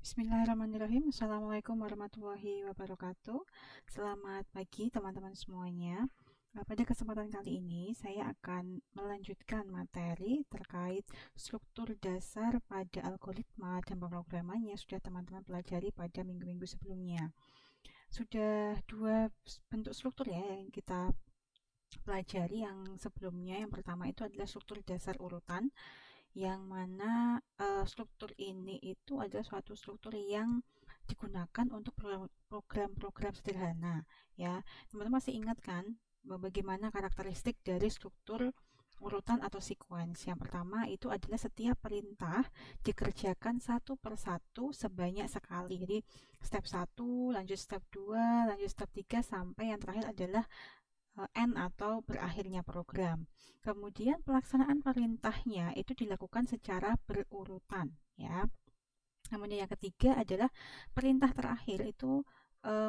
Bismillahirrahmanirrahim. Assalamualaikum warahmatullahi wabarakatuh. Selamat pagi teman-teman semuanya. Pada kesempatan kali ini saya akan melanjutkan materi terkait struktur dasar pada algoritma dan pemrograman yang sudah teman-teman pelajari pada minggu-minggu sebelumnya. Sudah dua bentuk struktur ya yang kita pelajari yang sebelumnya. Yang pertama itu adalah struktur dasar urutan, yang mana struktur ini itu adalah suatu struktur yang digunakan untuk program-program sederhana ya. Teman-teman masih ingat kan bagaimana karakteristik dari struktur urutan atau sequence? Yang pertama itu adalah setiap perintah dikerjakan satu persatu sebanyak sekali. Jadi step 1, lanjut step 2, lanjut step 3 sampai yang terakhir adalah end atau berakhirnya program. Kemudian pelaksanaan perintahnya itu dilakukan secara berurutan ya. Kemudian yang ketiga adalah perintah terakhir itu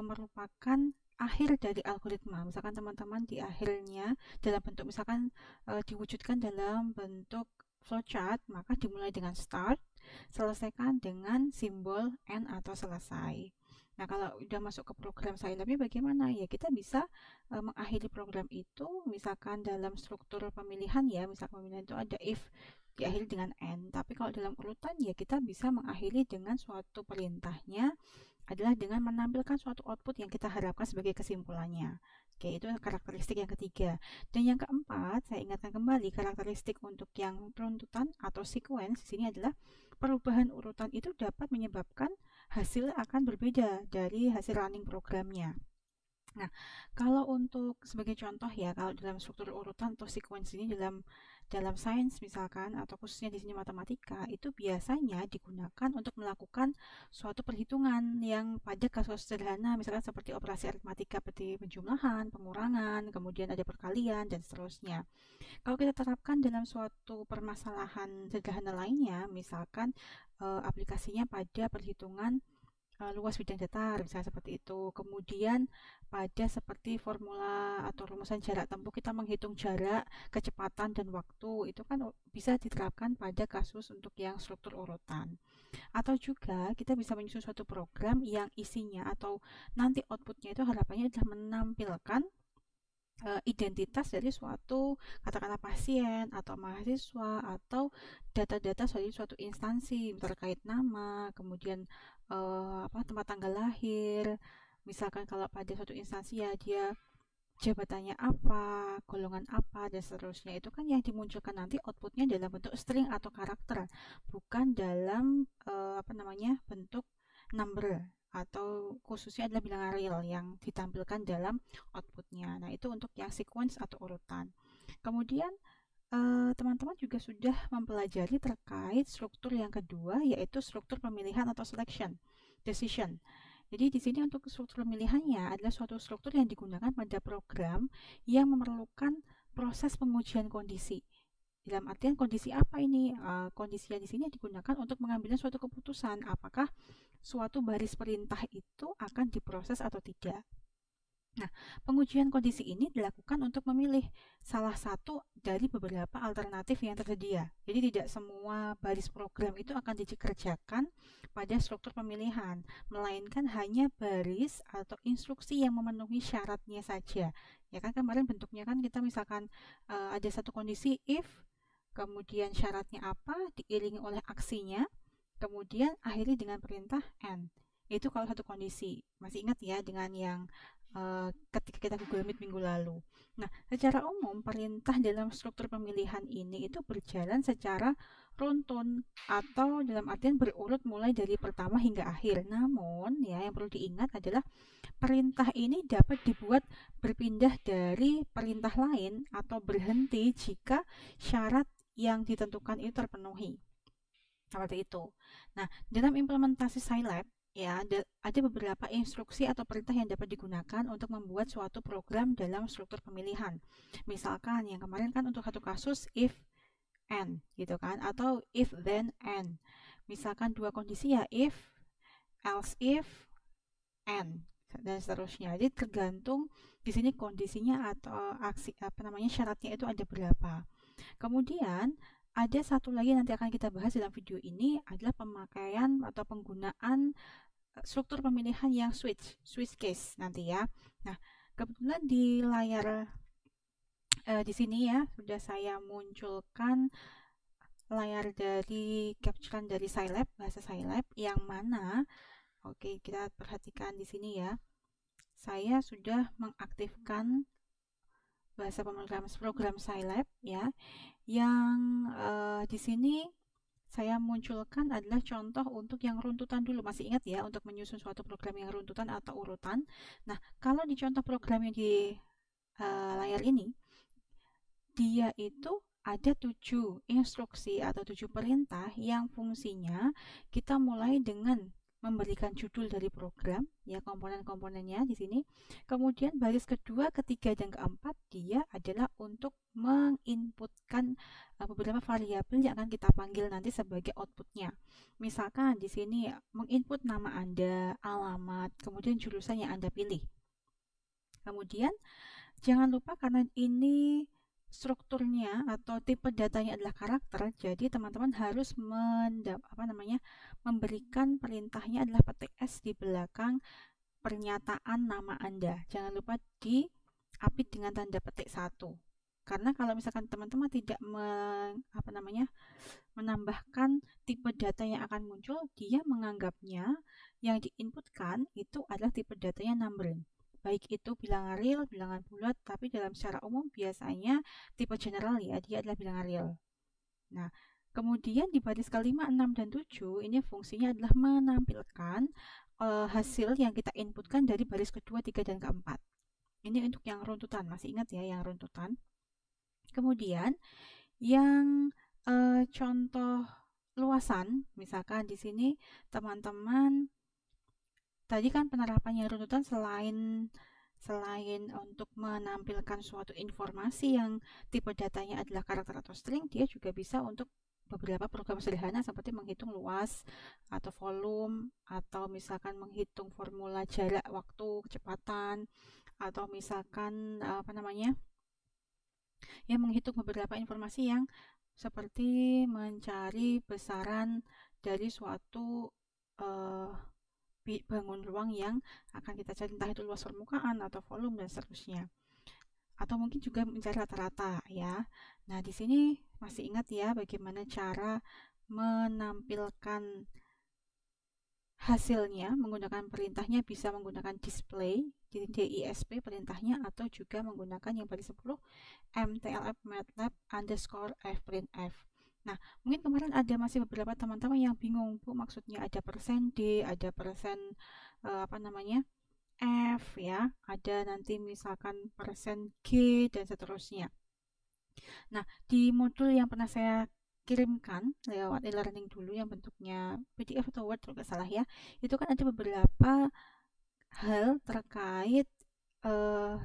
merupakan akhir dari algoritma. Misalkan teman-teman di akhirnya dalam bentuk misalkan diwujudkan dalam bentuk flowchart, maka dimulai dengan start, selesaikan dengan simbol end atau selesai. Nah, kalau udah masuk ke program Scilab-nya bagaimana? Ya, kita bisa mengakhiri program itu misalkan dalam struktur pemilihan ya. Misalkan pemilihan itu ada if diakhiri dengan end. Tapi kalau dalam urutan ya kita bisa mengakhiri dengan suatu perintahnya adalah dengan menampilkan suatu output yang kita harapkan sebagai kesimpulannya. Oke, itu karakteristik yang ketiga. Dan yang keempat, saya ingatkan kembali karakteristik untuk yang runtutan atau sequence di sini adalah perubahan urutan itu dapat menyebabkan hasil akan berbeda dari hasil running programnya. Nah, kalau untuk sebagai contoh ya, kalau dalam struktur urutan atau sequence ini dalam sains misalkan atau khususnya di sini matematika itu biasanya digunakan untuk melakukan suatu perhitungan yang pada kasus sederhana misalkan seperti operasi aritmatika seperti penjumlahan, pengurangan, kemudian ada perkalian dan seterusnya. Kalau kita terapkan dalam suatu permasalahan sederhana lainnya, misalkan aplikasinya pada perhitungan luas bidang datar, misalnya seperti itu. Kemudian pada seperti formula atau rumusan jarak tempuh kita menghitung jarak, kecepatan, dan waktu. Itu kan bisa diterapkan pada kasus untuk yang struktur urutan. Atau juga kita bisa menyusun suatu program yang isinya atau nanti outputnya itu harapannya adalah menampilkan identitas dari suatu katakanlah pasien atau mahasiswa atau data-data dari suatu instansi terkait nama, kemudian tempat tanggal lahir. Misalkan kalau pada suatu instansi ya dia jabatannya apa, golongan apa, dan seterusnya. Itu kan yang dimunculkan nanti outputnya dalam bentuk string atau karakter, bukan dalam bentuk number atau khususnya adalah bilangan real yang ditampilkan dalam outputnya. Nah, itu untuk yang sequence atau urutan. Kemudian teman-teman juga sudah mempelajari terkait struktur yang kedua, yaitu struktur pemilihan atau selection decision. Jadi di sini untuk struktur pemilihannya adalah suatu struktur yang digunakan pada program yang memerlukan proses pengujian kondisi. Dalam artian kondisi apa ini? Kondisi yang di sini digunakan untuk mengambil suatu keputusan apakah suatu baris perintah itu akan diproses atau tidak. Nah, pengujian kondisi ini dilakukan untuk memilih salah satu dari beberapa alternatif yang tersedia. Jadi tidak semua baris program itu akan dikerjakan pada struktur pemilihan, melainkan hanya baris atau instruksi yang memenuhi syaratnya saja. Ya kan kemarin bentuknya kan kita misalkan ada satu kondisi if, kemudian syaratnya apa, diiringi oleh aksinya, kemudian akhiri dengan perintah end. Itu kalau satu kondisi. Masih ingat ya dengan yang ketika kita Google Meet minggu lalu. Nah, secara umum perintah dalam struktur pemilihan ini itu berjalan secara runtun atau dalam artian berurut mulai dari pertama hingga akhir. Namun, ya yang perlu diingat adalah perintah ini dapat dibuat berpindah dari perintah lain atau berhenti jika syarat yang ditentukan itu terpenuhi. Seperti itu. Nah, dalam implementasi Scilab, ya, ada beberapa instruksi atau perintah yang dapat digunakan untuk membuat suatu program dalam struktur pemilihan. Misalkan yang kemarin kan untuk satu kasus if and gitu kan, atau if then and. Misalkan dua kondisi ya if, else if, and dan seterusnya. Jadi tergantung di sini kondisinya atau aksi syaratnya itu ada berapa. Kemudian ada satu lagi nanti akan kita bahas dalam video ini adalah pemakaian atau penggunaan struktur pemilihan yang switch case nanti ya. Nah, kebetulan di layar di sini ya sudah saya munculkan layar dari capturean dari Scilab, bahasa Scilab yang mana oke, kita perhatikan di sini ya. Saya sudah mengaktifkan bahasa pemrograman program Scilab ya. Yang di sini saya munculkan adalah contoh untuk yang runtutan dulu. Masih ingat ya, untuk menyusun suatu program yang runtutan atau urutan. Nah, kalau di contoh program yang di layar ini, dia itu ada 7 instruksi atau 7 perintah yang fungsinya kita mulai dengan memberikan judul dari program, ya komponen-komponennya di sini. Kemudian baris kedua, ketiga, dan keempat dia adalah untuk menginputkan beberapa variabel yang akan kita panggil nanti sebagai outputnya. Misalkan di sini menginput nama Anda, alamat, kemudian jurusan yang Anda pilih. Kemudian jangan lupa karena ini strukturnya atau tipe datanya adalah karakter, jadi teman-teman harus memberikan perintahnya adalah petik S di belakang pernyataan nama Anda. Jangan lupa diapit dengan tanda petik 1. Karena kalau misalkan teman-teman tidak menambahkan tipe data yang akan muncul, dia menganggapnya yang diinputkan itu adalah tipe datanya numbering. Baik itu bilangan real, bilangan bulat, tapi dalam secara umum biasanya tipe general ya, dia adalah bilangan real. Nah, kemudian di baris kelima, 6, dan 7, ini fungsinya adalah menampilkan hasil yang kita inputkan dari baris kedua, 3, dan keempat. Ini untuk yang runtutan, masih ingat ya yang runtutan. Kemudian yang contoh luasan, misalkan di sini teman-teman tadi kan penerapannya runtutan selain untuk menampilkan suatu informasi yang tipe datanya adalah karakter atau string, dia juga bisa untuk beberapa program sederhana seperti menghitung luas atau volume, atau misalkan menghitung formula jarak, waktu, kecepatan, atau misalkan ya menghitung beberapa informasi yang seperti mencari besaran dari suatu bangun ruang yang akan kita cari, entah itu luas permukaan atau volume dan seterusnya. Atau mungkin juga mencari rata-rata ya. Nah, di sini masih ingat ya bagaimana cara menampilkan hasilnya menggunakan perintahnya, bisa menggunakan display, jadi DISP perintahnya, atau juga menggunakan yang paling 10 mtlf matlab underscore fprintf. Nah, mungkin kemarin ada masih beberapa teman-teman yang bingung, Bu, maksudnya ada persen D, ada persen F ya, ada nanti misalkan persen G dan seterusnya. Nah, di modul yang pernah saya kirimkan lewat e-learning dulu yang bentuknya PDF atau Word kalau nggak salah ya, itu kan ada beberapa hal terkait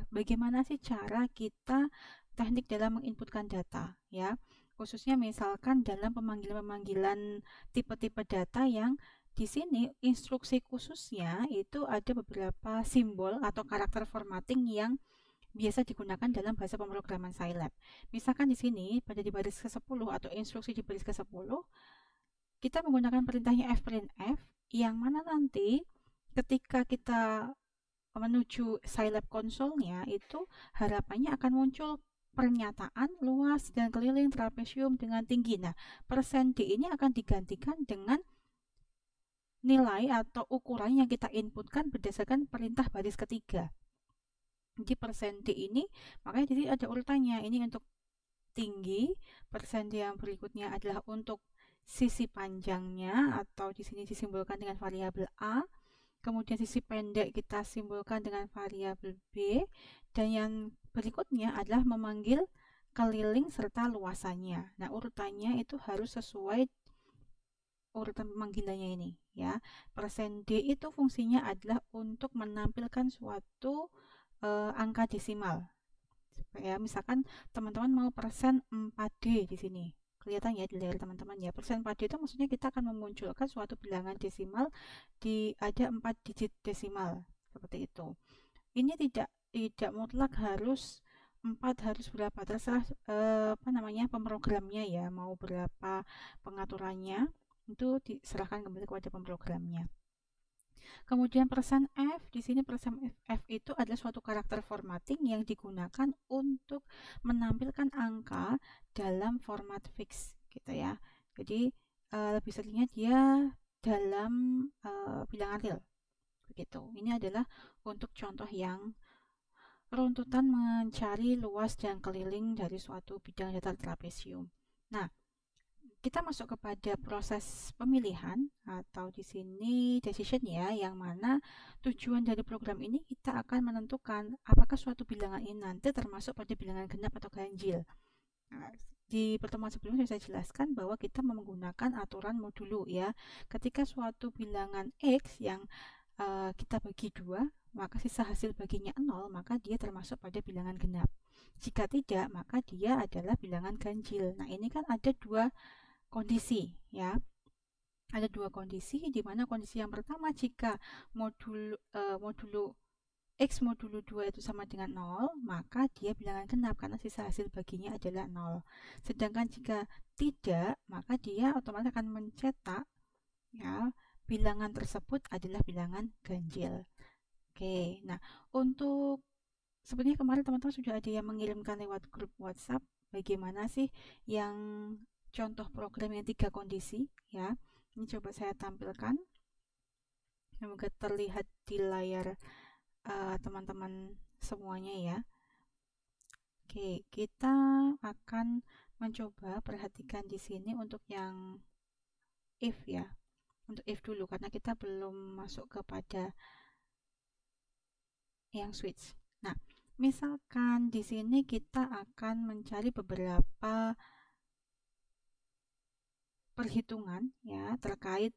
bagaimana sih cara kita teknik dalam menginputkan data ya, khususnya misalkan dalam pemanggilan-pemanggilan tipe-tipe data yang di sini instruksi khususnya itu ada beberapa simbol atau karakter formatting yang biasa digunakan dalam bahasa pemrograman Scilab. Misalkan di sini pada di baris ke-10 atau instruksi di baris ke-10 kita menggunakan perintahnya fprintf yang mana nanti ketika kita menuju Scilab konsolnya itu harapannya akan muncul pernyataan luas dan keliling trapesium dengan tinggi. Nah, persen D ini akan digantikan dengan nilai atau ukuran yang kita inputkan berdasarkan perintah baris ketiga. Jadi persen D ini, makanya jadi ada urutannya. Ini untuk tinggi, persen D yang berikutnya adalah untuk sisi panjangnya atau di sini disimbolkan dengan variabel A. Kemudian sisi pendek kita simbolkan dengan variabel B, dan yang berikutnya adalah memanggil keliling serta luasannya. Nah, urutannya itu harus sesuai urutan pemanggilannya ini ya. Persen D itu fungsinya adalah untuk menampilkan suatu angka desimal. Supaya misalkan teman-teman mau persen 4D di sini. Kelihatan ya di layar teman-teman ya, persen 4D itu maksudnya kita akan memunculkan suatu bilangan desimal ada 4 digit desimal seperti itu. Ini tidak mutlak harus 4 harus berapa, terserah pemrogramnya ya, mau berapa pengaturannya, itu diserahkan kembali kepada pemrogramnya. Kemudian persen F, di sini persen F itu adalah suatu karakter formatting yang digunakan untuk menampilkan angka dalam format fix gitu ya. Jadi lebih seringnya dia dalam bilangan real begitu. Ini adalah untuk contoh yang runtutan mencari luas dan keliling dari suatu bidang datar trapesium. Nah, kita masuk kepada proses pemilihan atau di sini decision ya, yang mana tujuan dari program ini kita akan menentukan apakah suatu bilangan ini nanti termasuk pada bilangan genap atau ganjil. Nah, di pertemuan sebelumnya saya jelaskan bahwa kita menggunakan aturan modulo ya. Ketika suatu bilangan X yang kita bagi 2, maka sisa hasil baginya 0, maka dia termasuk pada bilangan genap. Jika tidak, maka dia adalah bilangan ganjil. Nah, ini kan ada dua kondisi ya. Ada dua kondisi, di mana kondisi yang pertama jika modulo X modulo 2 itu sama dengan 0, maka dia bilangan genap karena sisa hasil baginya adalah 0. Sedangkan jika tidak, maka dia otomatis akan mencetak ya bilangan tersebut adalah bilangan ganjil. Oke, nah untuk sebenarnya kemarin teman-teman sudah ada yang mengirimkan lewat grup WhatsApp bagaimana sih yang contoh program yang 3 kondisi ya. Ini coba saya tampilkan. Semoga terlihat di layar teman-teman semuanya ya. Oke, kita akan mencoba perhatikan di sini untuk yang if ya. Untuk if dulu karena kita belum masuk kepada yang switch. Nah, misalkan di sini kita akan mencari beberapa perhitungan ya terkait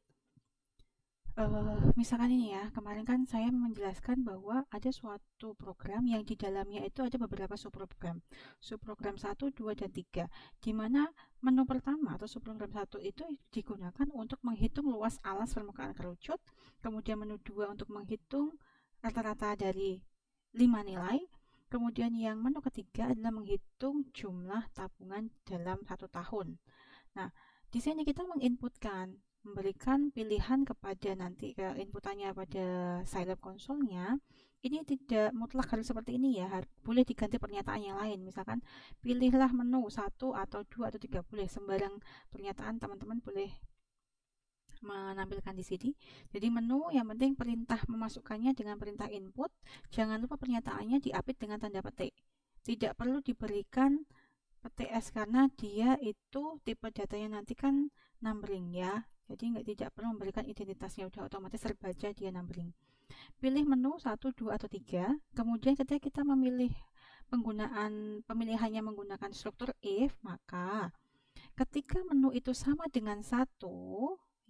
misalkan ini ya, kemarin kan saya menjelaskan bahwa ada suatu program yang di dalamnya itu ada beberapa subprogram. Subprogram 1, 2, dan 3. Di mana menu pertama atau subprogram 1 itu digunakan untuk menghitung luas alas permukaan kerucut. Kemudian menu 2 untuk menghitung rata-rata dari 5 nilai. Kemudian yang menu ketiga adalah menghitung jumlah tabungan dalam 1 tahun. Nah, di sini kita menginputkan, memberikan pilihan kepada nanti ke inputannya pada Scilab konsolnya. Ini tidak mutlak harus seperti ini ya, boleh diganti pernyataan yang lain. Misalkan pilihlah menu 1 atau 2 atau 3, boleh sembarang pernyataan teman-teman boleh menampilkan di sini. Jadi menu yang penting perintah memasukkannya dengan perintah input. Jangan lupa pernyataannya diapit dengan tanda petik. Tidak perlu diberikan PTS karena dia itu tipe datanya nanti kan numbering ya, jadi tidak perlu memberikan identitasnya, udah otomatis terbaca dia numbering. Pilih menu 1, 2, atau 3. Kemudian ketika kita memilih pemilihannya menggunakan struktur if, maka ketika menu itu sama dengan 1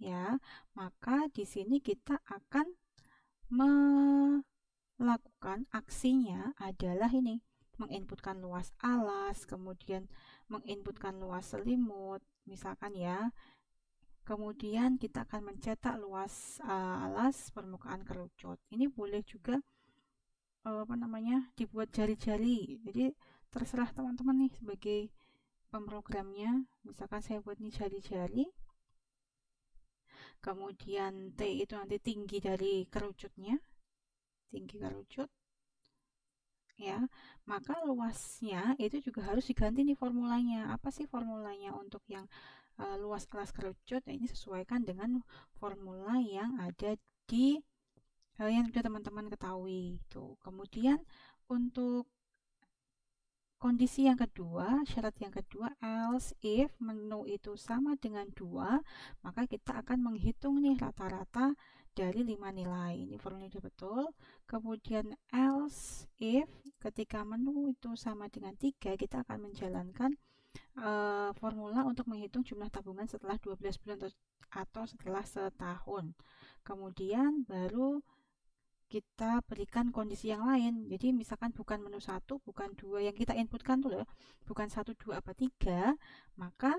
ya, maka di sini kita akan melakukan aksinya adalah ini, menginputkan luas alas, kemudian menginputkan luas selimut, misalkan ya. Kemudian kita akan mencetak luas alas permukaan kerucut. Ini boleh juga dibuat jari-jari. Jadi terserah teman-teman nih sebagai pemrogramnya. Misalkan saya buat nih jari-jari. Kemudian T itu nanti tinggi dari kerucutnya. Tinggi kerucut. Ya, maka luasnya itu juga harus diganti nih formulanya. Apa sih formulanya untuk yang luas alas kerucut? Nah, ini sesuaikan dengan formula yang ada di yang sudah teman-teman ketahui itu. Kemudian untuk kondisi yang kedua, syarat yang kedua, else if menu itu sama dengan 2, maka kita akan menghitung nih rata-rata dari 5 nilai. Ini formulanya betul. Kemudian else if ketika menu itu sama dengan 3, kita akan menjalankan formula untuk menghitung jumlah tabungan setelah 12 bulan atau setelah setahun. Kemudian baru kita berikan kondisi yang lain. Jadi misalkan bukan menu 1, bukan 2 yang kita inputkan tuh loh, bukan 1, 2, apa 3, maka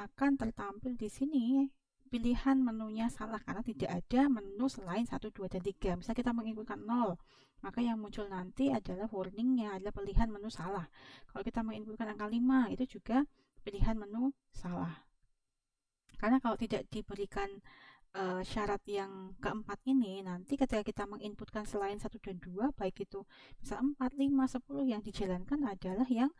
akan tertampil di sini pilihan menunya salah karena tidak ada menu selain 1, 2, dan 3. Misal kita menginputkan 0, maka yang muncul nanti adalah warningnya adalah pilihan menu salah. Kalau kita menginputkan angka 5, itu juga pilihan menu salah. Karena kalau tidak diberikan syarat yang keempat ini, nanti ketika kita menginputkan selain 1 dan 2, baik itu misal 4, 5, 10, yang dijalankan adalah yang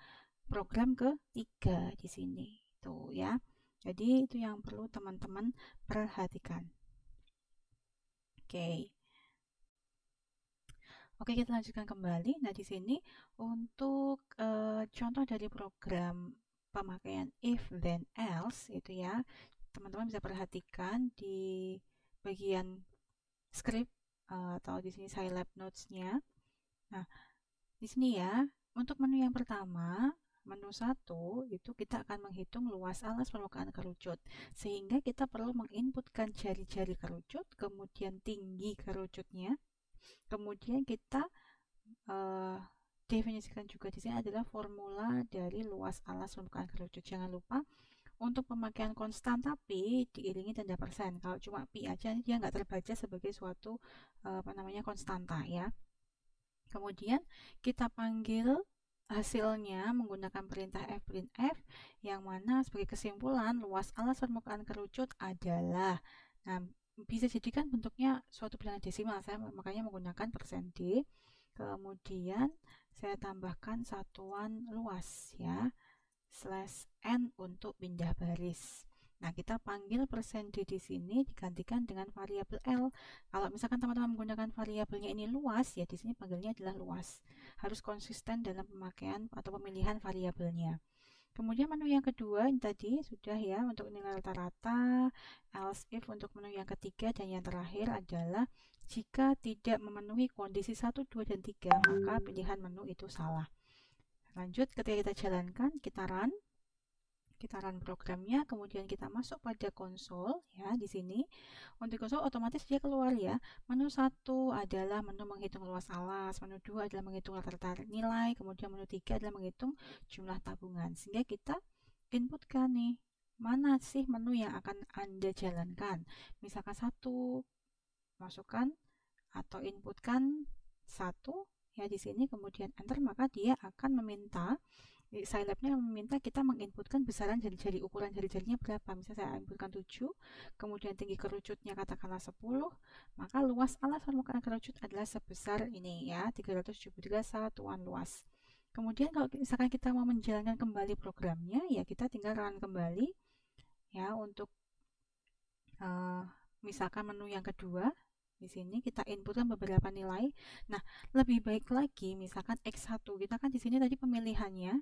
program ketiga di sini. Tuh ya. Jadi itu yang perlu teman-teman perhatikan. Oke. Oke, kita lanjutkan kembali. Nah, di sini untuk contoh dari program pemakaian if then else itu ya, teman-teman bisa perhatikan di bagian script atau di sini Scilab notes-nya. Nah, di sini ya, untuk menu yang pertama, menu 1 itu kita akan menghitung luas alas permukaan kerucut. Sehingga kita perlu menginputkan jari-jari kerucut, kemudian tinggi kerucutnya. Kemudian kita definisikan juga di sini adalah formula dari luas alas permukaan kerucut. Jangan lupa untuk pemakaian konstan tapi diiringi tanda persen. Kalau cuma pi aja dia nggak terbaca sebagai suatu konstanta ya. Kemudian kita panggil hasilnya menggunakan perintah fprintf yang mana sebagai kesimpulan luas alas permukaan kerucut adalah, nah bisa jadikan bentuknya suatu bilangan desimal, saya makanya menggunakan persen %d. Kemudian saya tambahkan satuan luas ya, /n untuk pindah baris. Nah, kita panggil persen %d di sini digantikan dengan variabel L. Kalau misalkan teman-teman menggunakan variabelnya ini luas, ya di sini panggilnya adalah luas. Harus konsisten dalam pemakaian atau pemilihan variabelnya. Kemudian menu yang kedua ini tadi sudah ya untuk nilai rata-rata, else if untuk menu yang ketiga, dan yang terakhir adalah jika tidak memenuhi kondisi 1, 2, dan 3, maka pilihan menu itu salah. Lanjut, ketika kita jalankan, kita run programnya, kemudian kita masuk pada konsol ya di sini. Untuk konsol otomatis dia keluar ya. Menu 1 adalah menu menghitung luas alas, menu 2 adalah menghitung rata-rata nilai, kemudian menu 3 adalah menghitung jumlah tabungan. Sehingga kita inputkan nih, mana sih menu yang akan Anda jalankan. Misalkan 1, masukkan atau inputkan 1 ya di sini, kemudian enter, maka dia akan meminta Scilab-nya meminta kita menginputkan besaran jari-jari, ukuran jari-jarinya berapa. Misalnya saya inputkan 7, kemudian tinggi kerucutnya katakanlah 10, maka luas alas permukaan kerucut adalah sebesar ini ya, 373 satuan luas. Kemudian kalau misalkan kita mau menjalankan kembali programnya, ya kita tinggal run kembali ya untuk misalkan menu yang kedua. Di sini kita inputkan beberapa nilai. Nah, lebih baik lagi misalkan X1, kita kan di sini tadi pemilihannya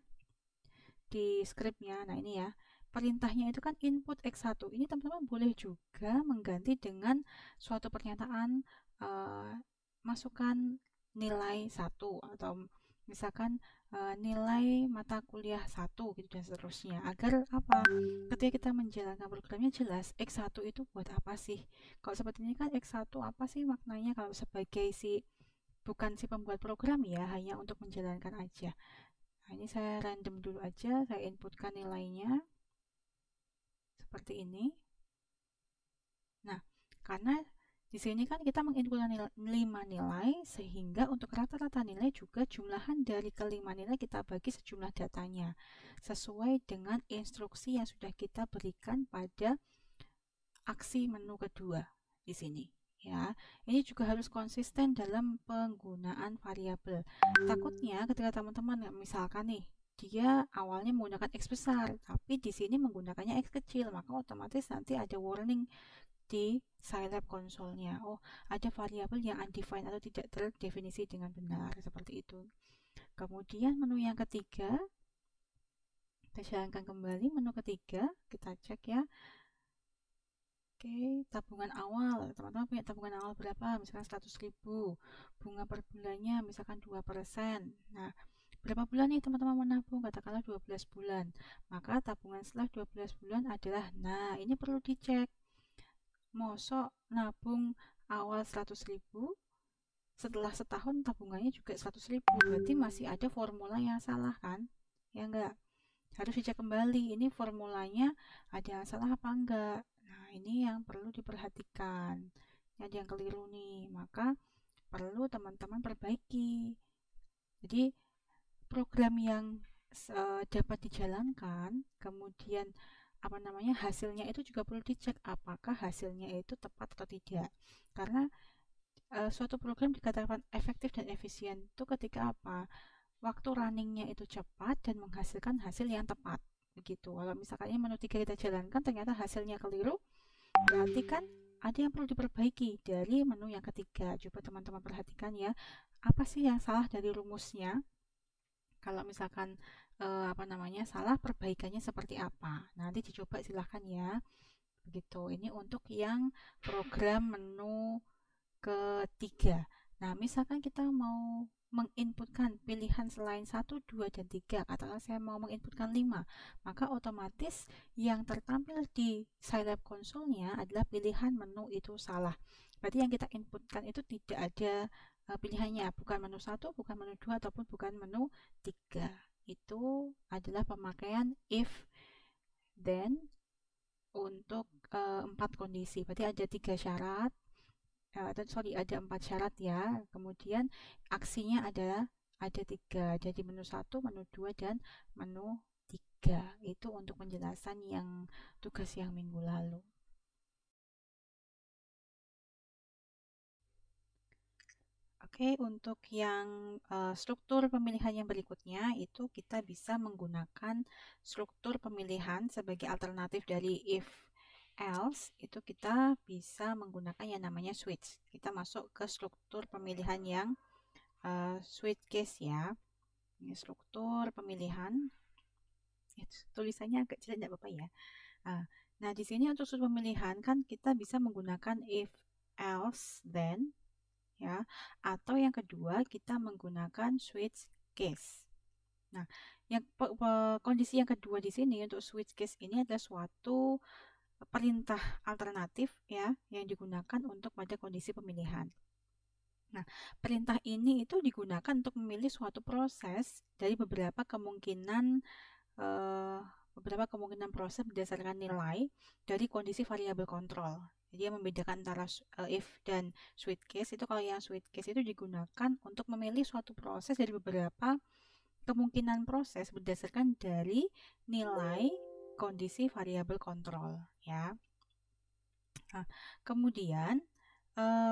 di scriptnya. Nah, ini ya, perintahnya itu kan input X1. Ini teman-teman boleh juga mengganti dengan suatu pernyataan masukkan nilai 1 atau misalkan nilai mata kuliah 1 gitu dan seterusnya. Agar apa? Ketika kita menjalankan programnya jelas X1 itu buat apa sih? Kalau seperti ini kan X1 apa sih maknanya kalau sebagai bukan si pembuat program ya, hanya untuk menjalankan aja. Nah, ini saya random dulu aja, saya inputkan nilainya seperti ini. Nah, karena di sini kan kita menginputkan 5 nilai, sehingga untuk rata-rata nilai juga jumlahan dari kelima nilai kita bagi sejumlah datanya sesuai dengan instruksi yang sudah kita berikan pada aksi menu kedua di sini. Ya, ini juga harus konsisten dalam penggunaan variabel. Takutnya ketika teman-teman misalkan nih dia awalnya menggunakan X besar, tapi di sini menggunakannya X kecil, maka otomatis nanti ada warning di Scilab konsolnya. Oh, ada variabel yang undefined atau tidak terdefinisi dengan benar, seperti itu. Kemudian menu yang ketiga, kita jalankan kembali menu ketiga, kita cek ya. Oke, tabungan awal. Teman-teman punya tabungan awal berapa? Misalkan 100.000. Bunga per bulannya misalkan 2%. Nah, berapa bulan nih teman-teman menabung? Katakanlah 12 bulan. Maka tabungan setelah 12 bulan adalah, nah ini perlu dicek. Mosok nabung awal 100.000, setelah setahun tabungannya juga 100.000. Berarti masih ada formula yang salah kan? Ya enggak? Harus dicek kembali, ini formulanya ada yang salah apa enggak. Nah, ini yang perlu diperhatikan. Ini ada yang keliru nih, maka perlu teman-teman perbaiki. Jadi program yang dapat dijalankan, kemudian hasilnya itu juga perlu dicek apakah hasilnya itu tepat atau tidak. Karena suatu program dikatakan efektif dan efisien itu ketika apa? Waktu runningnya itu cepat dan menghasilkan hasil yang tepat. Begitu. Kalau misalkan ini menu 3 kita jalankan ternyata hasilnya keliru, berarti kan ada yang perlu diperbaiki dari menu yang ketiga. Coba teman-teman perhatikan ya, apa sih yang salah dari rumusnya? Kalau misalkan salah, perbaikannya seperti apa? Nanti dicoba silahkan ya. Begitu. Ini untuk yang program menu ketiga. Nah, misalkan kita mau menginputkan pilihan selain 1, 2, dan 3, katakanlah saya mau menginputkan 5, maka otomatis yang tertampil di Scilab konsolnya adalah pilihan menu itu salah. Berarti yang kita inputkan itu tidak ada pilihannya, bukan menu 1, bukan menu 2, ataupun bukan menu 3. Itu adalah pemakaian if, then untuk 4 kondisi. Berarti ada 3 syarat, ada 4 syarat ya. Kemudian aksinya adalah ada 3. Jadi menu 1, menu 2, dan menu 3. Itu untuk penjelasan yang tugas yang minggu lalu. Oke, untuk yang struktur pemilihan yang berikutnya itu kita bisa menggunakan struktur pemilihan sebagai alternatif dari if else. Itu kita bisa menggunakan yang namanya switch. Kita masuk ke struktur pemilihan yang switch case ya. Ini struktur pemilihan. Tulisannya agak jelek, tidak apa-apa ya. Nah, di sini untuk struktur pemilihan kan kita bisa menggunakan if else then ya, atau yang kedua kita menggunakan switch case. Nah, kondisi yang kedua di sini untuk switch case ini adalah suatu perintah alternatif ya yang digunakan untuk pada kondisi pemilihan. Nah, perintah ini itu digunakan untuk memilih suatu proses dari beberapa kemungkinan proses berdasarkan nilai dari kondisi variabel kontrol. Jadi yang membedakan antara if dan switch case itu, kalau yang switch case itu digunakan untuk memilih suatu proses dari beberapa kemungkinan proses berdasarkan dari nilai kondisi variabel kontrol ya. Nah, kemudian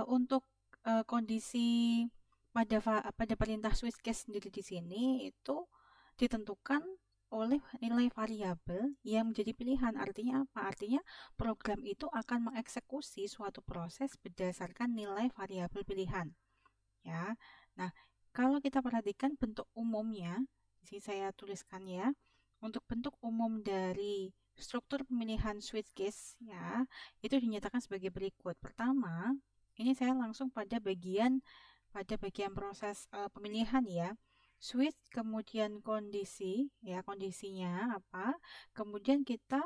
untuk kondisi pada perintah switch case sendiri di sini itu ditentukan oleh nilai variabel yang menjadi pilihan. Artinya apa? Artinya program itu akan mengeksekusi suatu proses berdasarkan nilai variabel pilihan. Ya. Nah, kalau kita perhatikan bentuk umumnya, di sini saya tuliskan ya. Untuk bentuk umum dari struktur pemilihan switch case ya, itu dinyatakan sebagai berikut. Pertama, ini saya langsung pada bagian proses pemilihan ya. Switch, kemudian kondisi ya, kondisinya apa, kemudian kita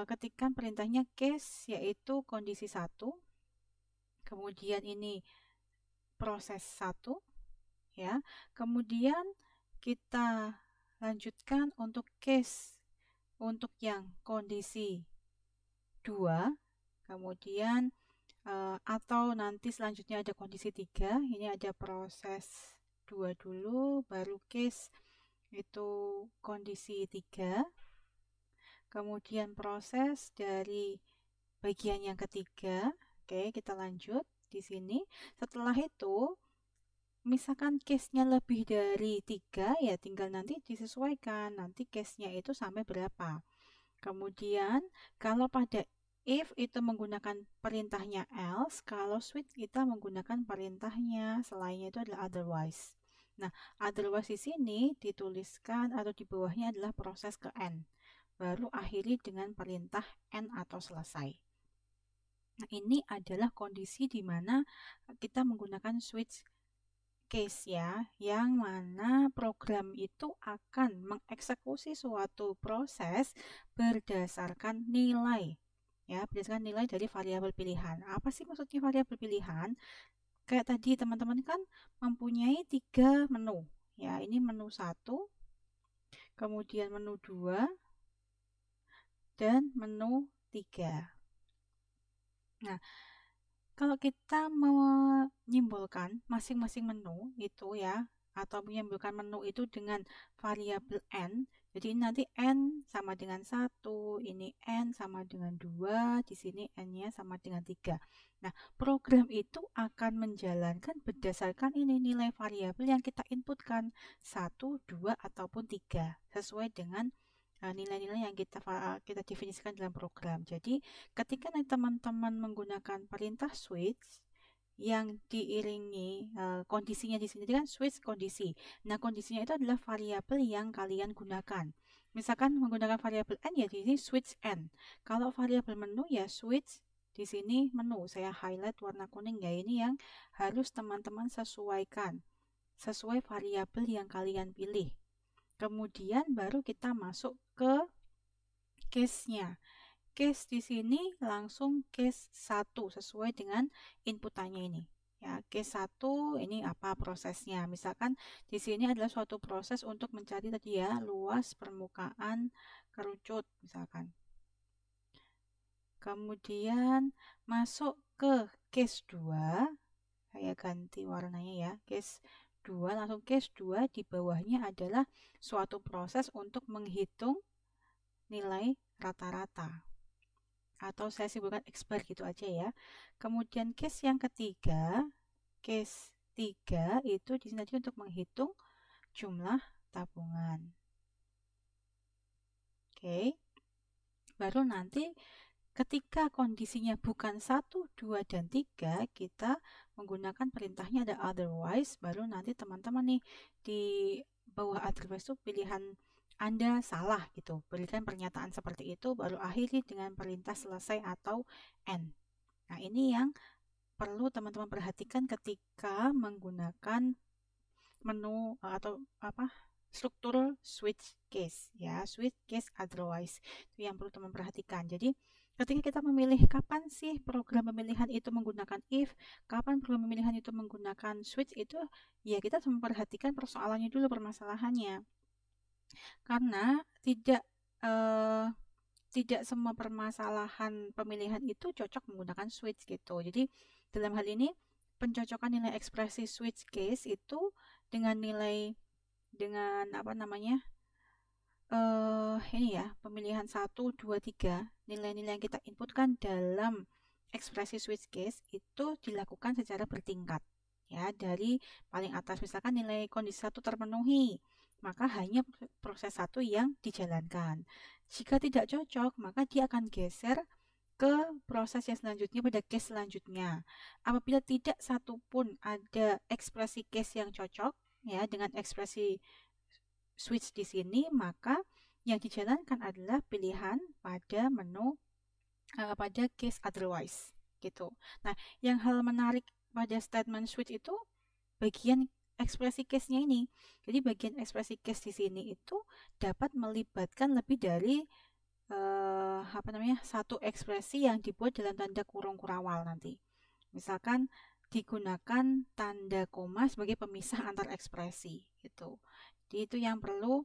ketikkan perintahnya case yaitu kondisi 1, kemudian ini proses 1 ya, kemudian kita lanjutkan untuk case untuk yang kondisi 2, kemudian atau nanti selanjutnya ada kondisi 3, ini ada proses 2 dulu, baru case itu kondisi 3, kemudian proses dari bagian yang ketiga. Oke, kita lanjut di sini. Setelah itu, misalkan case-nya lebih dari 3, ya tinggal nanti disesuaikan, nanti case-nya itu sampai berapa. Kemudian, kalau pada if itu menggunakan perintahnya else, kalau switch kita menggunakan perintahnya selainnya itu adalah otherwise. Nah, otherwise di sini dituliskan atau di bawahnya adalah proses ke n. Baru akhiri dengan perintah n atau selesai. Nah, ini adalah kondisi di mana kita menggunakan switch case ya, yang mana program itu akan mengeksekusi suatu proses berdasarkan nilai ya, berdasarkan nilai dari variabel pilihan. Apa sih maksudnya variabel pilihan? Kayak tadi teman-teman kan mempunyai 3 menu ya, ini menu 1, kemudian menu 2, dan menu 3. Nah, kalau kita menyimpulkan masing-masing menu itu ya, atau menyimpulkan menu itu dengan variabel n, jadi nanti n sama dengan 1, ini n sama dengan 2, di sini n-nya sama dengan 3. Nah, program itu akan menjalankan berdasarkan ini nilai variabel yang kita inputkan, 1, 2, ataupun 3, sesuai dengan nilai-nilai yang kita definisikan dalam program. Jadi, ketika teman-teman menggunakan perintah switch yang diiringi kondisinya di sini kan switch kondisi. Nah, kondisinya itu adalah variabel yang kalian gunakan. Misalkan menggunakan variabel n ya di sini switch n. Kalau variabel menu ya switch di sini menu. Saya highlight warna kuning ya, ini yang harus teman-teman sesuaikan sesuai variabel yang kalian pilih. Kemudian baru kita masuk ke case-nya. Case di sini langsung case 1 sesuai dengan inputannya ini. Ya, case 1 ini apa prosesnya? Misalkan di sini adalah suatu proses untuk mencari tadi ya, luas permukaan kerucut misalkan. Kemudian masuk ke case 2. Saya ganti warnanya ya. Case 2 langsung case 2 di bawahnya adalah suatu proses untuk menghitung nilai rata-rata. Atau saya simpulkan X bar gitu aja ya. Kemudian case yang ketiga, case 3 itu di sini untuk menghitung jumlah tabungan. Oke. Baru nanti ketika kondisinya bukan 1, 2, dan 3, kita menggunakan perintahnya ada otherwise, baru nanti teman-teman nih di bawah otherwise itu pilihan Anda salah gitu. Berikan pernyataan seperti itu, baru akhiri dengan perintah selesai atau end. Nah, ini yang perlu teman-teman perhatikan ketika menggunakan menu atau struktur switch case ya, switch case otherwise. Itu yang perlu teman perhatikan. Jadi ketika kita memilih kapan sih program pemilihan itu menggunakan if, kapan program pemilihan itu menggunakan switch, itu ya kita harus memperhatikan persoalannya dulu, permasalahannya. Karena tidak semua permasalahan pemilihan itu cocok menggunakan switch gitu. Jadi dalam hal ini pencocokan nilai ekspresi switch case itu dengan nilai ini ya, pemilihan 1, 2, 3, nilai-nilai yang kita inputkan dalam ekspresi switch case itu dilakukan secara bertingkat. Ya, dari paling atas misalkan nilai kondisi 1 terpenuhi, maka hanya proses 1 yang dijalankan. Jika tidak cocok, maka dia akan geser ke proses yang selanjutnya pada case selanjutnya. Apabila tidak satupun ada ekspresi case yang cocok ya dengan ekspresi switch di sini, maka yang dijalankan adalah pilihan pada menu pada case otherwise gitu. Nah, yang hal menarik pada statement switch itu bagian ekspresi case-nya ini. Jadi bagian ekspresi case di sini itu dapat melibatkan lebih dari satu ekspresi yang dibuat dalam tanda kurung kurawal nanti. Misalkan digunakan tanda koma sebagai pemisah antar ekspresi gitu. Jadi itu yang perlu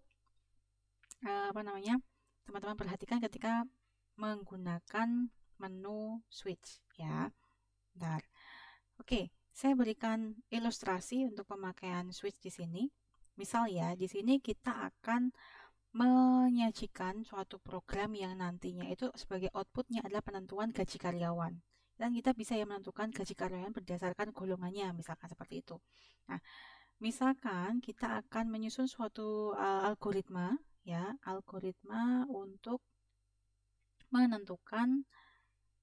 teman-teman perhatikan ketika menggunakan menu switch ya. Bentar. Oke, saya berikan ilustrasi untuk pemakaian switch di sini. Misal ya, di sini kita akan menyajikan suatu program yang nantinya itu sebagai outputnya adalah penentuan gaji karyawan. Dan kita bisa ya menentukan gaji karyawan berdasarkan golongannya, misalkan seperti itu. Nah, misalkan kita akan menyusun suatu algoritma ya, algoritma untuk menentukan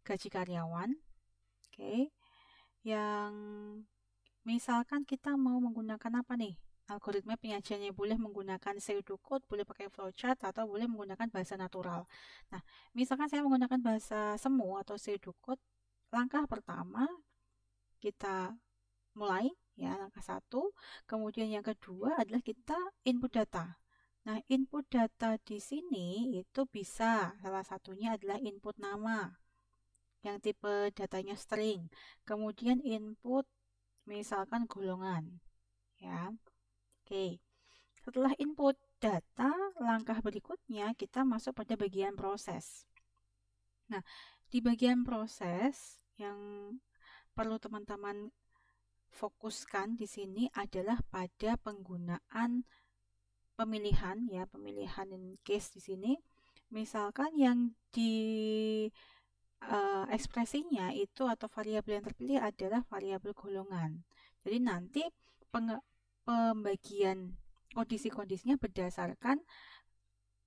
gaji karyawan. Oke. Yang misalkan kita mau menggunakan apa nih? Algoritma penyajiannya boleh menggunakan pseudocode, boleh pakai flowchart, atau boleh menggunakan bahasa natural. Nah, misalkan saya menggunakan bahasa semu atau pseudocode, langkah pertama kita mulai ya, langkah 1. Kemudian yang kedua adalah kita input data. Nah, input data di sini itu bisa salah satunya adalah input nama yang tipe datanya string. Kemudian input misalkan golongan ya. Oke. Setelah input data, langkah berikutnya kita masuk pada bagian proses. Nah, di bagian proses yang perlu teman-teman fokuskan di sini adalah pada penggunaan pemilihan ya, pemilihan case di sini. Misalkan yang di ekspresinya itu atau variabel yang terpilih adalah variabel golongan. Jadi nanti pembagian kondisi-kondisinya berdasarkan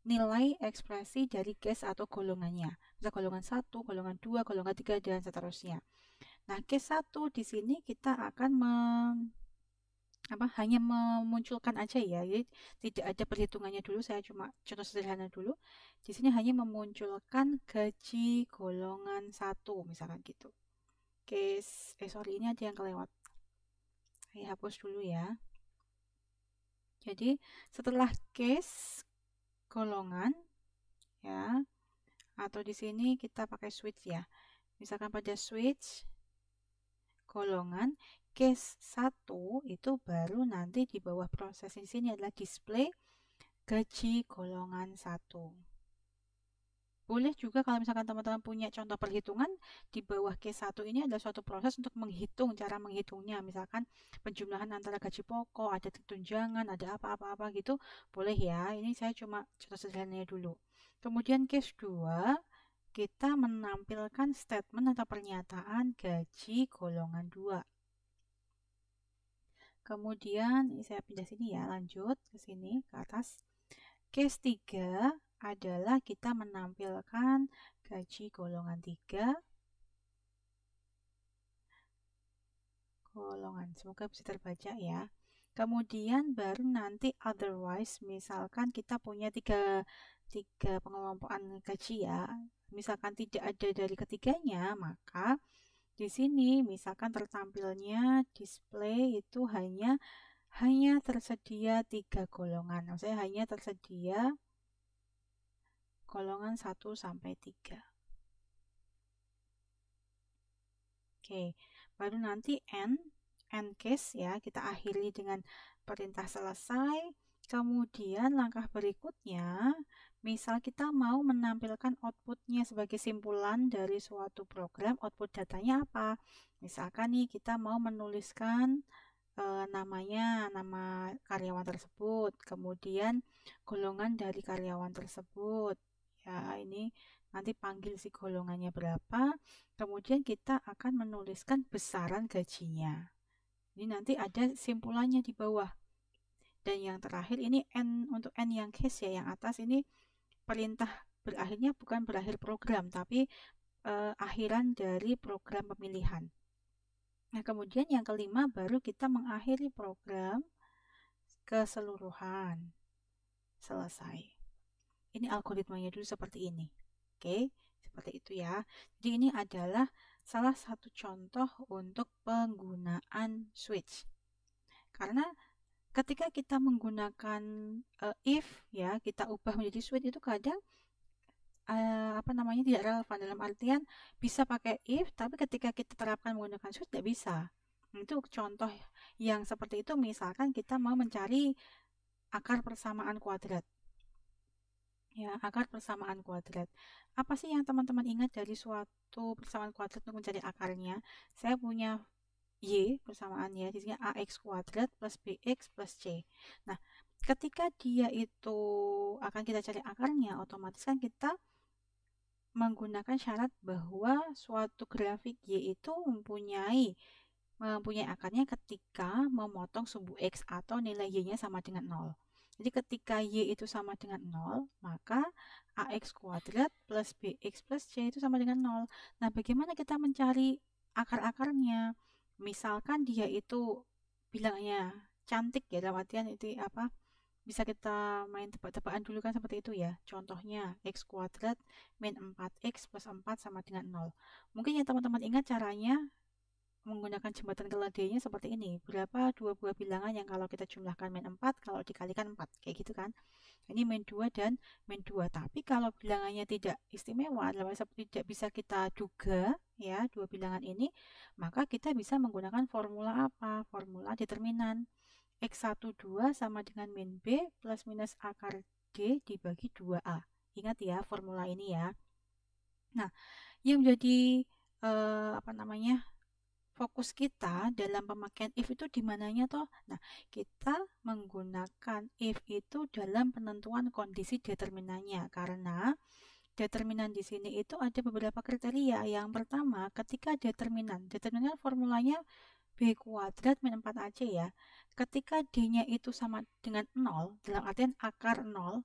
nilai ekspresi dari case atau golongannya. Bisa golongan 1, golongan 2, golongan 3, dan seterusnya. Nah, case 1 di sini kita akan hanya memunculkan aja ya. Jadi tidak ada perhitungannya dulu, saya cuma contoh sederhana dulu. Di sini hanya memunculkan gaji golongan 1 misalkan gitu. Case sorry, ini ada yang kelewat. Saya hapus dulu ya. Jadi setelah case golongan ya, atau di sini kita pakai switch ya. Misalkan pada switch golongan case 1 itu baru nanti di bawah proses di sini adalah display gaji golongan 1. Boleh juga kalau misalkan teman-teman punya contoh perhitungan di bawah case 1 ini adalah suatu proses untuk menghitung, cara menghitungnya. Misalkan penjumlahan antara gaji pokok, ada tunjangan, ada apa-apa gitu. Boleh ya, ini saya cuma contoh sederhananya dulu. Kemudian case 2, kita menampilkan statement atau pernyataan gaji golongan 2. Kemudian, ini saya pindah sini ya, lanjut ke sini, ke atas. Case 3 adalah kita menampilkan gaji golongan 3 golongan, semoga bisa terbaca ya. Kemudian baru nanti otherwise, misalkan kita punya tiga pengelompokan gaji ya, misalkan tidak ada dari ketiganya, maka di sini misalkan tertampilnya display itu hanya tersedia 3 golongan, maksudnya hanya tersedia golongan 1 sampai 3. Oke, baru nanti end case ya, kita akhiri dengan perintah selesai. Kemudian langkah berikutnya, misal kita mau menampilkan outputnya sebagai simpulan dari suatu program, output datanya apa? Misalkan nih kita mau menuliskan namanya, nama karyawan tersebut, kemudian golongan dari karyawan tersebut. Ya, ini nanti panggil si golongannya berapa, kemudian kita akan menuliskan besaran gajinya. Ini nanti ada simpulannya di bawah. Dan yang terakhir ini N, untuk N yang case ya, yang atas ini perintah berakhirnya bukan berakhir program, tapi akhiran dari program pemilihan. Nah, kemudian yang kelima baru kita mengakhiri program keseluruhan. Selesai. Ini algoritmanya dulu seperti ini. Oke, seperti itu ya. Jadi ini adalah salah satu contoh untuk penggunaan switch. Karena ketika kita menggunakan if ya, kita ubah menjadi switch itu kadang tidak relevan, dalam artian bisa pakai if, tapi ketika kita terapkan menggunakan switch tidak bisa. Itu contoh yang seperti itu, misalkan kita mau mencari akar persamaan kuadrat. Ya, akar persamaan kuadrat. Apa sih yang teman-teman ingat dari suatu persamaan kuadrat untuk mencari akarnya? Saya punya Y persamaannya, di sini AX kuadrat plus BX plus C. Nah, ketika dia itu akan kita cari akarnya, otomatis kan kita menggunakan syarat bahwa suatu grafik Y itu mempunyai akarnya ketika memotong sumbu X atau nilai Y-nya sama dengan 0. Jadi ketika Y itu sama dengan 0, maka AX kuadrat plus BX plus C itu sama dengan 0. Nah, bagaimana kita mencari akar-akarnya? Misalkan dia itu bilangnya cantik ya, dalam artian itu apa? Bisa kita main tebak-tebakan dulu kan, seperti itu ya. Contohnya X kuadrat min 4X plus 4 sama dengan 0. Mungkin ya teman-teman ingat caranya menggunakan jembatan keledainya seperti ini. Berapa dua buah bilangan yang kalau kita jumlahkan min 4, kalau dikalikan 4. Kayak gitu kan. Ini min 2 dan min 2. Tapi kalau bilangannya tidak istimewa, tidak bisa kita duga ya dua bilangan ini, maka kita bisa menggunakan formula apa? Formula determinan. X12 sama dengan min B plus minus akar D dibagi 2A. Ingat ya formula ini ya. Nah, yang menjadi fokus kita dalam pemakaian if itu di mananya toh? Nah, kita menggunakan if itu dalam penentuan kondisi determinannya karena determinan di sini itu ada beberapa kriteria. Yang pertama, ketika determinan formulanya B kuadrat min 4AC ya. Ketika D-nya itu sama dengan 0, dalam artian akar 0,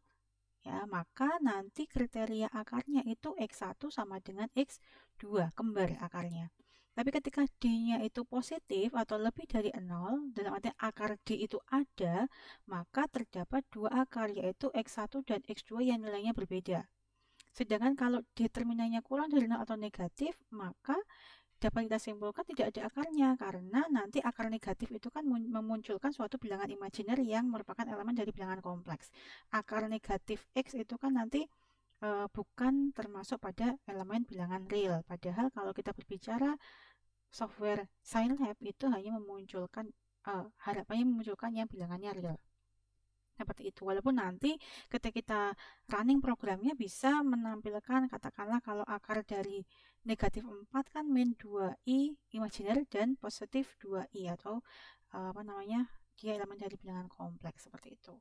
ya, maka nanti kriteria akarnya itu X1 sama dengan X2, kembar akarnya. Tapi ketika D-nya itu positif atau lebih dari 0, dalam arti akar D itu ada, maka terdapat dua akar, yaitu X1 dan X2 yang nilainya berbeda. Sedangkan kalau determinannya kurang dari 0 atau negatif, maka dapat kita simpulkan tidak ada akarnya, karena nanti akar negatif itu kan memunculkan suatu bilangan imajiner yang merupakan elemen dari bilangan kompleks. Akar negatif X itu kan nanti bukan termasuk pada elemen bilangan real. Padahal kalau kita berbicara software Scilab itu hanya memunculkan harapannya memunculkan yang bilangannya real. Seperti itu. Walaupun nanti ketika kita running programnya bisa menampilkan katakanlah kalau akar dari negatif 4 kan min 2i imajiner dan positif 2i atau dia elemen dari bilangan kompleks seperti itu.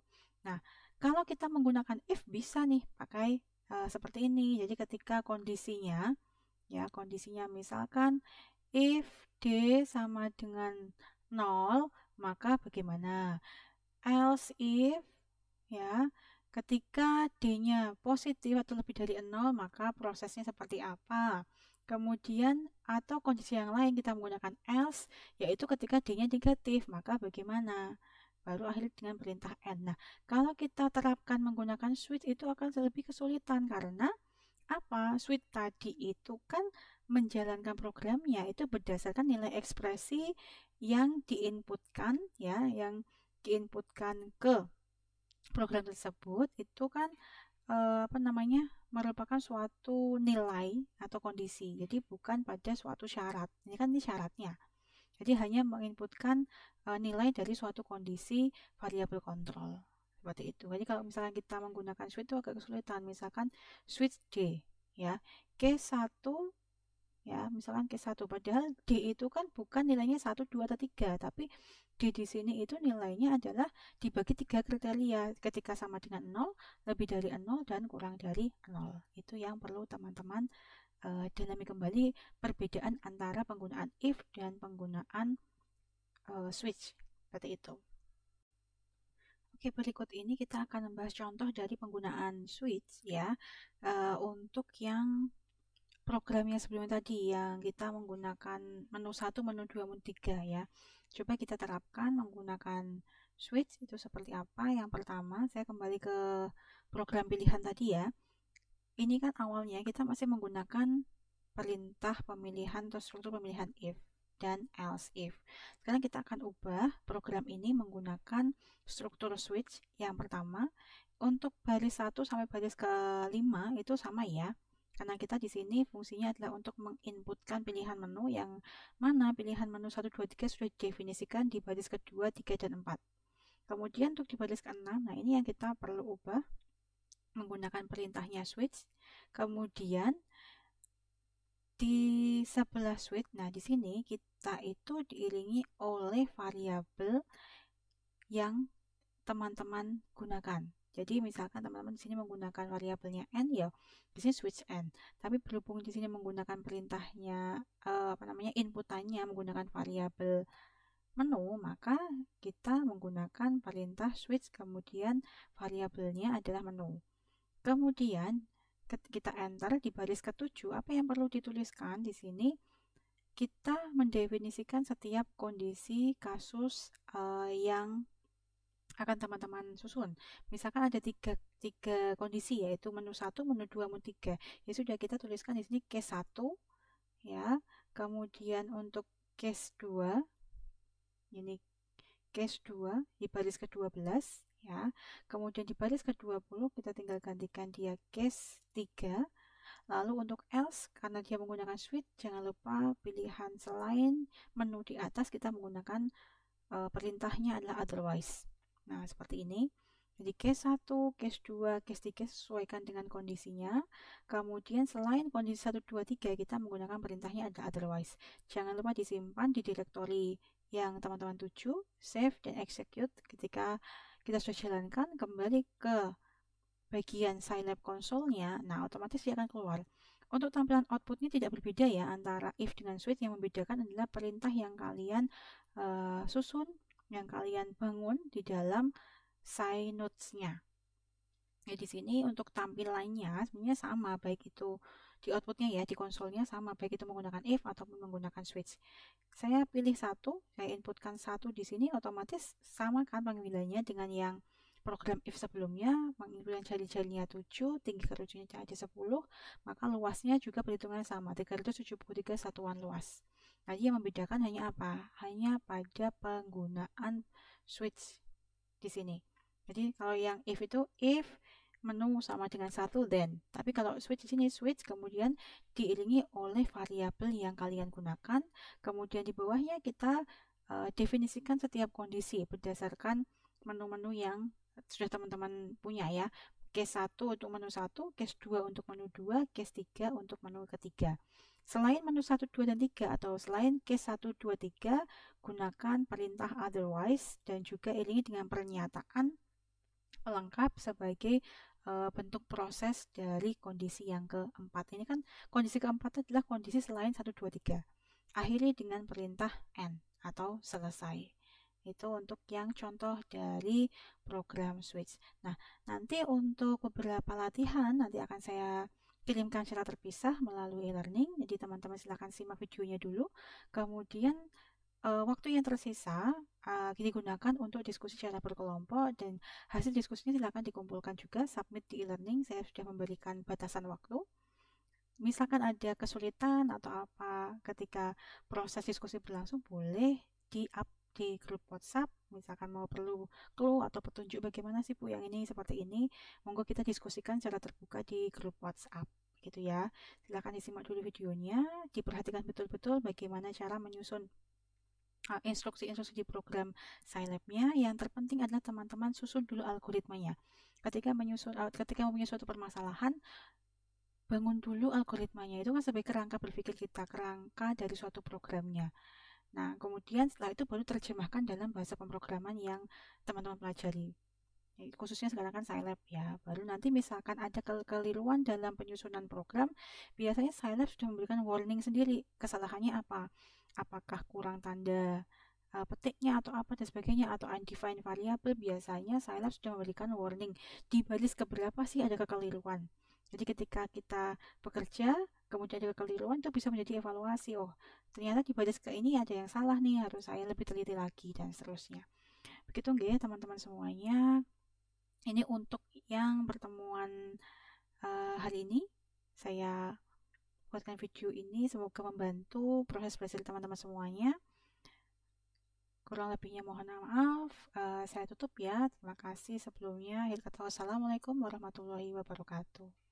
Nah, kalau kita menggunakan if bisa nih pakai seperti ini. Jadi ketika kondisinya misalkan if D sama dengan 0, maka bagaimana? Else if ya, ketika D-nya positif atau lebih dari 0, maka prosesnya seperti apa? Kemudian atau kondisi yang lain kita menggunakan else, yaitu ketika D-nya negatif, maka bagaimana? Baru akhir dengan perintah N. Nah, kalau kita terapkan menggunakan switch itu akan lebih kesulitan karena apa? Switch tadi itu kan menjalankan programnya itu berdasarkan nilai ekspresi yang diinputkan ya, yang diinputkan ke program tersebut itu kan merupakan suatu nilai atau kondisi. Jadi bukan pada suatu syarat. Ini syaratnya. Jadi hanya menginputkan nilai dari suatu kondisi variabel kontrol. Seperti itu. Jadi kalau misalkan kita menggunakan switch itu agak kesulitan. Misalkan switch D ya. K1 ya, misalkan K1 padahal D itu kan bukan nilainya 1, 2 atau 3, tapi D di sini itu nilainya adalah dibagi 3 kriteria ketika sama dengan 0, lebih dari 0 dan kurang dari 0. Itu yang perlu teman-teman dalami kembali perbedaan antara penggunaan if dan penggunaan switch seperti itu. Oke, berikut ini kita akan membahas contoh dari penggunaan switch ya untuk yang programnya sebelumnya tadi yang kita menggunakan menu 1, menu 2, menu 3 ya. Coba kita terapkan menggunakan switch itu seperti apa. Yang pertama, saya kembali ke program pilihan tadi ya. Ini kan awalnya kita masih menggunakan perintah pemilihan atau struktur pemilihan if dan else if. Sekarang kita akan ubah program ini menggunakan struktur switch. Yang pertama, untuk baris 1 sampai baris ke-5 itu sama ya. Karena kita di sini fungsinya adalah untuk menginputkan pilihan menu yang mana pilihan menu 1, 2, 3 sudah didefinisikan di baris kedua, 3, dan 4. Kemudian untuk di baris ke-6, nah ini yang kita perlu ubah menggunakan perintahnya switch. Kemudian di sebelah switch, nah di sini kita itu diiringi oleh variabel yang teman-teman gunakan. Jadi misalkan teman-teman di sini menggunakan variabelnya n ya, di sini switch n. Tapi berhubung di sini menggunakan perintahnya inputannya menggunakan variabel menu, maka kita menggunakan perintah switch kemudian variabelnya adalah menu. Kemudian kita enter di baris ke-7, apa yang perlu dituliskan di sini? Kita mendefinisikan setiap kondisi kasus yang akan teman-teman susun. Misalkan ada tiga kondisi yaitu menu 1, menu 2, menu 3. Ya sudah kita tuliskan di sini case 1 ya. Kemudian untuk case 2 ini case 2 di baris ke-12 ya. Kemudian di baris ke-20 kita tinggal gantikan dia case 3. Lalu untuk else, karena dia menggunakan switch, jangan lupa pilihan selain menu di atas kita menggunakan perintahnya adalah otherwise. Nah, seperti ini. Jadi case 1, case 2, case 3 sesuaikan dengan kondisinya. Kemudian selain kondisi 1, 2, 3, kita menggunakan perintahnya ada otherwise. Jangan lupa disimpan di directory yang teman-teman tuju, save dan execute. Ketika kita sudah jalankan, kembali ke bagian Scilab console-nya, nah otomatis dia akan keluar. Untuk tampilan outputnya tidak berbeda ya antara if dengan switch, yang membedakan adalah perintah yang kalian susun, yang kalian bangun di dalam Synods-nya. Ya, di sini untuk tampilannya sebenarnya sama, baik itu di outputnya ya, di konsolnya sama, baik itu menggunakan if ataupun menggunakan switch. Saya pilih satu, saya inputkan satu di sini, otomatis sama kan panggilannya dengan yang program if sebelumnya, menginputkan jari-jarinya 7, tinggi kerucutnya aja 10, maka luasnya juga perhitungannya sama, 373 satuan luas. Jadi yang membedakan hanya apa? Hanya pada penggunaan switch di sini. Jadi kalau yang if itu if menu sama dengan satu then. Tapi kalau switch di sini switch kemudian diiringi oleh variabel yang kalian gunakan. Kemudian di bawahnya kita definisikan setiap kondisi berdasarkan menu-menu yang sudah teman-teman punya ya. Case 1 untuk menu 1, case 2 untuk menu 2, case 3 untuk menu ketiga. Selain menu 1, 2, dan 3 atau selain case 1, 2, 3, gunakan perintah otherwise dan juga iringi dengan pernyataan pelengkap sebagai bentuk proses dari kondisi yang keempat. Ini kan kondisi keempat adalah kondisi selain 1, 2, 3. Akhiri dengan perintah end atau selesai. Itu untuk yang contoh dari program switch. Nah, nanti untuk beberapa latihan nanti akan saya kirimkan secara terpisah melalui e-learning. Jadi teman-teman silahkan simak videonya dulu. Kemudian waktu yang tersisa digunakan untuk diskusi secara berkelompok, dan hasil diskusinya silakan dikumpulkan juga, submit di e-learning. Saya sudah memberikan batasan waktu. Misalkan ada kesulitan atau apa ketika proses diskusi berlangsung, boleh di-up di grup WhatsApp. Misalkan mau perlu clue atau petunjuk bagaimana sih Bu yang ini seperti ini, monggo kita diskusikan secara terbuka di grup WhatsApp gitu ya. Silakan disimak dulu videonya, diperhatikan betul-betul bagaimana cara menyusun instruksi-instruksi di program Scilab-nya. Yang terpenting adalah teman-teman susun dulu algoritmanya. Ketika menyusun suatu permasalahan, bangun dulu algoritmanya. Itu kan sebagai kerangka berpikir kita, kerangka dari suatu programnya. Nah, kemudian setelah itu baru terjemahkan dalam bahasa pemrograman yang teman-teman pelajari. Khususnya sekarang kan Scilab ya. Baru nanti misalkan ada kekeliruan dalam penyusunan program, biasanya Scilab sudah memberikan warning sendiri. Kesalahannya apa? Apakah kurang tanda petiknya atau apa dan sebagainya, atau undefined variable. Biasanya Scilab sudah memberikan warning di baris keberapa sih ada kekeliruan. Jadi ketika kita bekerja kemudian ada kekeliruan, itu bisa menjadi evaluasi. Oh, ternyata di baris ke ini ada yang salah nih, harus saya lebih teliti lagi dan seterusnya. Begitu nggak ya teman-teman semuanya? Ini untuk yang pertemuan hari ini. Saya buatkan video ini, semoga membantu proses belajar teman-teman semuanya. Kurang lebihnya mohon maaf. Saya tutup ya. Terima kasih sebelumnya. Akhir kata, wassalamualaikum warahmatullahi wabarakatuh.